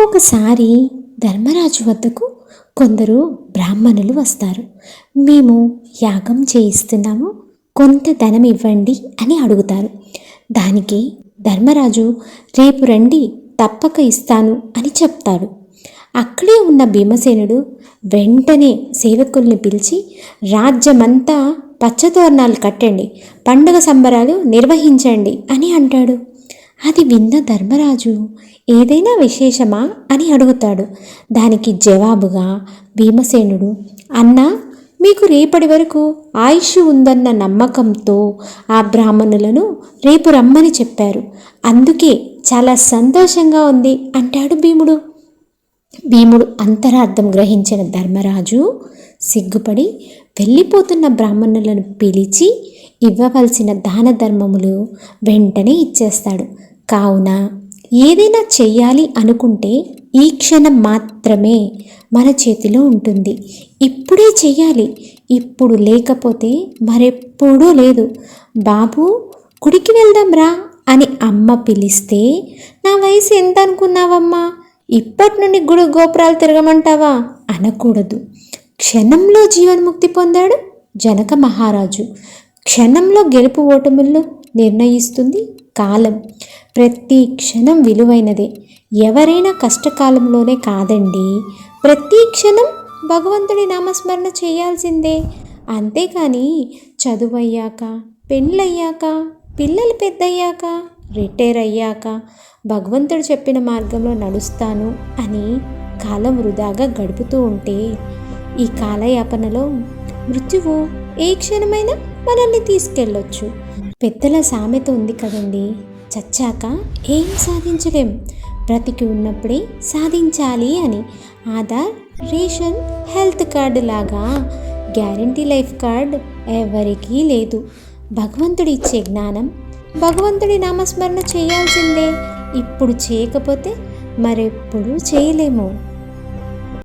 ఒకసారి ధర్మరాజు వద్దకు కొందరు బ్రాహ్మణులు వస్తారు. మేము యాగం చేయిస్తున్నాము, కొంత ధనం ఇవ్వండి అని అడుగుతారు. దానికి ధర్మరాజు రేపు రండి, తప్పక ఇస్తాను అని చెప్తాడు. అక్కడే ఉన్న భీమసేనుడు వెంటనే సేవకుల్ని పిలిచి రాజ్యమంతా పచ్చతోరణాలు కట్టండి, పండుగ సంబరాలు నిర్వహించండి అని అంటాడు. అది విన్న ధర్మరాజు ఏదైనా విశేషమా అని అడుగుతాడు. దానికి జవాబుగా భీమసేనుడు, అన్నా, మీకు రేపటి వరకు ఆయుష్ ఉందన్న నమ్మకంతో ఆ బ్రాహ్మణులను రేపు రమ్మని చెప్పారు, అందుకే చాలా సంతోషంగా ఉంది అంటాడు భీముడు. భీముడు అంతరార్థం గ్రహించిన ధర్మరాజు సిగ్గుపడి వెళ్ళిపోతున్న బ్రాహ్మణులను పిలిచి ఇవ్వవలసిన దాన ధర్మములు వెంటనే ఇచ్చేస్తాడు. కావున ఏదైనా చెయ్యాలి అనుకుంటే ఈ క్షణం మాత్రమే మన చేతిలో ఉంటుంది. ఇప్పుడే చెయ్యాలి, ఇప్పుడు లేకపోతే మరెప్పుడూ లేదు. బాబు, గుడికి వెళ్దాం రా అని అమ్మ పిలిస్తే, నా వయసు ఎంత అనుకున్నావమ్మా, ఇప్పటి నుండి గుడి గోపురాలు తిరగమంటావా అనకూడదు. క్షణంలో జీవన్ముక్తి పొందాడు జనక మహారాజు. క్షణంలో గెలుపు ఓటములను నిర్ణయిస్తుంది కాలం. ప్రతి క్షణం విలువైనదే. ఎవరైనా కష్టకాలంలోనే కాదండి, ప్రతి క్షణం భగవంతుడి నామస్మరణ చేయాల్సిందే. అంతేకాని చదువయ్యాక, పెళ్ళయ్యాక, పిల్లలు పెద్దయ్యాక, రిటైర్ అయ్యాక భగవంతుడు చెప్పిన మార్గంలో నడుస్తాను అని కాలం వృధాగా గడుపుతూ ఉంటే ఈ కాలయాపనలో మృత్యువు ఏ క్షణమైనా మనల్ని తీసుకెళ్ళొచ్చు. పెద్దల సామెత ఉంది కదండి, చచ్చాక ఏం సాధించలేం, బ్రతికి ఉన్నప్పుడే సాధించాలి అని. ఆధార్, రేషన్, హెల్త్ కార్డు లాగా గ్యారంటీ లైఫ్ కార్డ్ ఎవరికీ లేదు. భగవంతుడి ఇచ్చే జ్ఞానం, భగవంతుడి నామస్మరణ చేయాల్సిందే. ఇప్పుడు చేయకపోతే మరెప్పుడు చేయలేము.